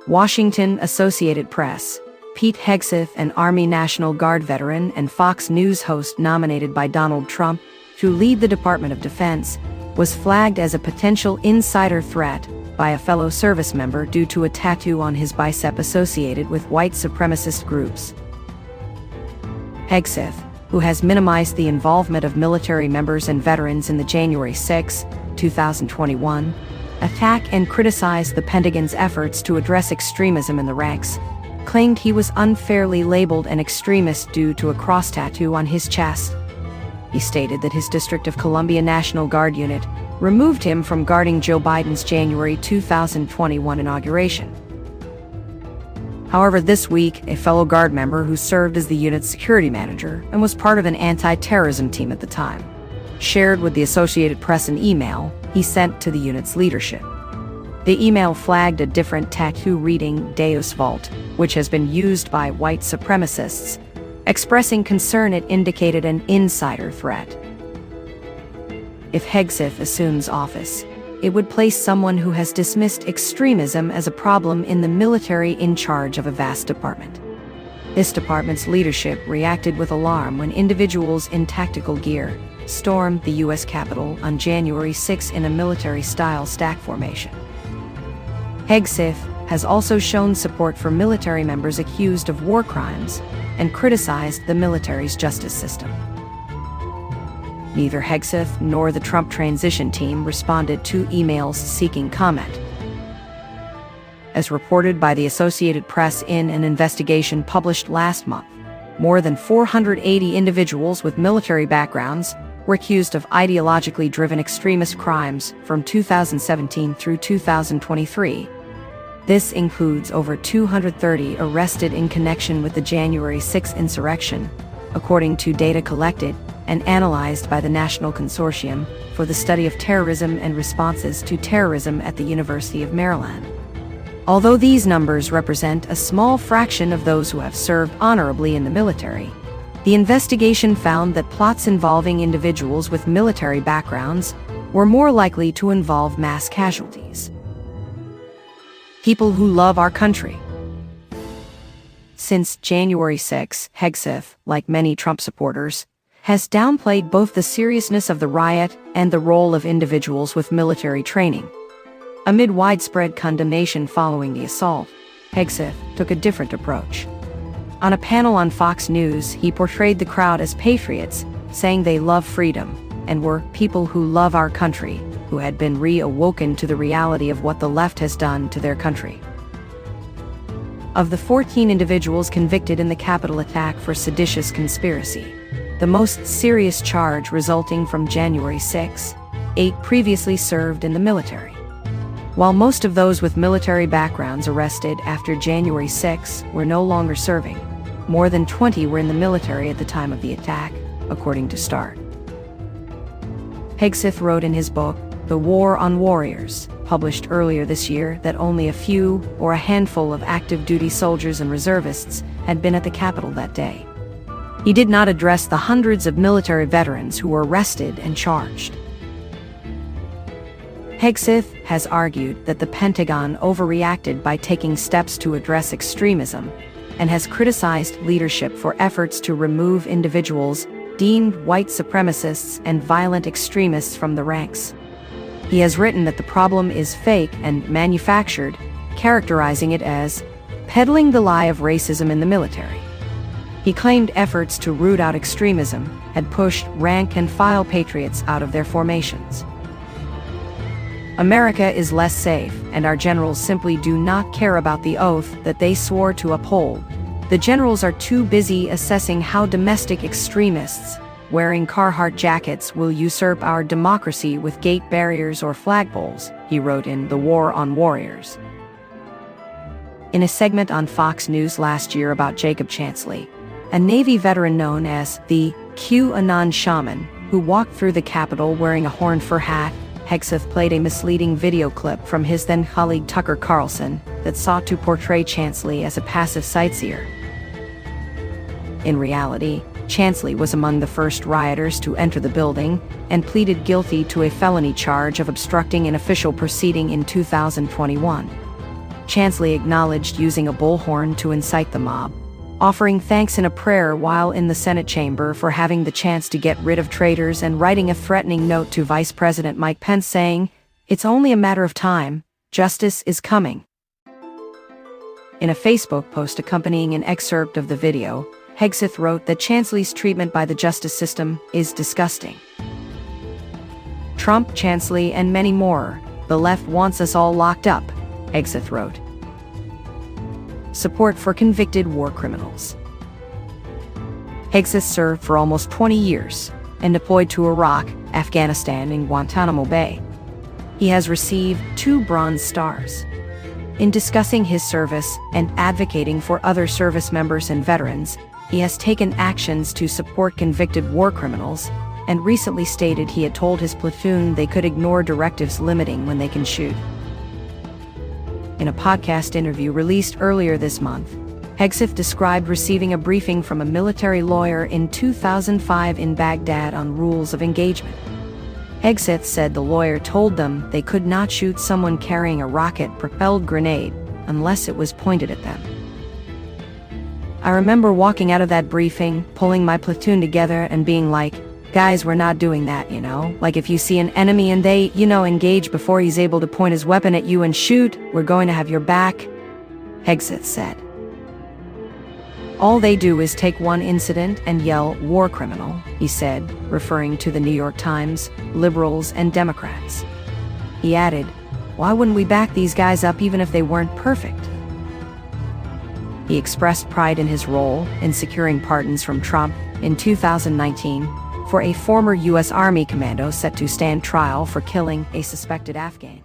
Washington Associated Press. Pete Hegseth, an Army National Guard veteran and Fox News host nominated by Donald Trump to lead the Department of Defense, was flagged as a potential insider threat by a fellow service member due to a tattoo on his bicep associated with white supremacist groups. Hegseth, who has minimized the involvement of military members and veterans in the January 6, 2021, attack and criticized the Pentagon's efforts to address extremism in the ranks, claimed he was unfairly labeled an extremist due to a cross tattoo on his chest. He stated that his District of Columbia National Guard unit removed him from guarding Joe Biden's January 2021 inauguration. However, this week, a fellow Guard member who served as the unit's security manager and was part of an anti-terrorism team at the time, shared with the Associated Press an email he sent to the unit's leadership. The email flagged a different tattoo reading Deus Vult, which has been used by white supremacists, expressing concern it indicated an insider threat. If Hegseth assumes office, it would place someone who has dismissed extremism as a problem in the military in charge of a vast department. This department's leadership reacted with alarm when individuals in tactical gear stormed the U.S. Capitol on January 6 in a military-style stack formation. Hegseth has also shown support for military members accused of war crimes and criticized the military's justice system. Neither Hegseth nor the Trump transition team responded to emails seeking comment. As reported by the Associated Press in an investigation published last month, more than 480 individuals with military backgrounds were accused of ideologically driven extremist crimes from 2017 through 2023. This includes over 230 arrested in connection with the January 6 insurrection, according to data collected and analyzed by the National Consortium for the Study of Terrorism and Responses to Terrorism at the University of Maryland. Although these numbers represent a small fraction of those who have served honorably in the military, the investigation found that plots involving individuals with military backgrounds were more likely to involve mass casualties. People who love our country. Since January 6, Hegseth, like many Trump supporters, has downplayed both the seriousness of the riot and the role of individuals with military training. Amid widespread condemnation following the assault, Hegseth took a different approach. On a panel on Fox News, he portrayed the crowd as patriots, saying they love freedom and were people who love our country, who had been reawoken to the reality of what the left has done to their country. Of the 14 individuals convicted in the Capitol attack for seditious conspiracy, the most serious charge resulting from January 6, 8 previously served in the military. While most of those with military backgrounds arrested after January 6 were no longer serving, more than 20 were in the military at the time of the attack, according to START. Hegseth wrote in his book, The War on Warriors, published earlier this year, that only a few or a handful of active duty soldiers and reservists had been at the Capitol that day. He did not address the hundreds of military veterans who were arrested and charged. Hegseth has argued that the Pentagon overreacted by taking steps to address extremism and has criticized leadership for efforts to remove individuals deemed white supremacists and violent extremists from the ranks. He has written that the problem is fake and manufactured, characterizing it as peddling the lie of racism in the military. He claimed efforts to root out extremism had pushed rank-and-file patriots out of their formations. America is less safe, and our generals simply do not care about the oath that they swore to uphold. The generals are too busy assessing how domestic extremists wearing Carhartt jackets will usurp our democracy with gate barriers or flagpoles, he wrote in The War on Warriors. In a segment on Fox News last year about Jacob Chansley, a Navy veteran known as the QAnon shaman, who walked through the Capitol wearing a horned fur hat, Hegseth played a misleading video clip from his then-colleague Tucker Carlson that sought to portray Chansley as a passive sightseer. In reality, Chansley was among the first rioters to enter the building and pleaded guilty to a felony charge of obstructing an official proceeding in 2021. Chansley acknowledged using a bullhorn to incite the mob, offering thanks in a prayer while in the Senate chamber for having the chance to get rid of traitors and writing a threatening note to Vice President Mike Pence saying, "It's only a matter of time. Justice is coming." In a Facebook post accompanying an excerpt of the video, Hegseth wrote that Chansley's treatment by the justice system is disgusting. Trump, Chansley, and many more. The left wants us all locked up, Hegseth wrote. Support for convicted war criminals. Hegseth served for almost 20 years and deployed to Iraq, Afghanistan, and Guantanamo Bay. He has received 2 Bronze Stars. In discussing his service and advocating for other service members and veterans, he has taken actions to support convicted war criminals and recently stated he had told his platoon they could ignore directives limiting when they can shoot. In a podcast interview released earlier this month, Hegseth described receiving a briefing from a military lawyer in 2005 in Baghdad on rules of engagement. Hegseth said the lawyer told them they could not shoot someone carrying a rocket-propelled grenade unless it was pointed at them. "I remember walking out of that briefing, pulling my platoon together and being like, guys, we're not doing that, Like if you see an enemy and they, engage before he's able to point his weapon at you and shoot, we're going to have your back," Hegseth said. "All they do is take one incident and yell, 'war criminal,'" he said, referring to the New York Times, liberals, and Democrats. He added, "Why wouldn't we back these guys up even if they weren't perfect?" He expressed pride in his role in securing pardons from Trump in 2019 for a former U.S. Army commando set to stand trial for killing a suspected Afghan.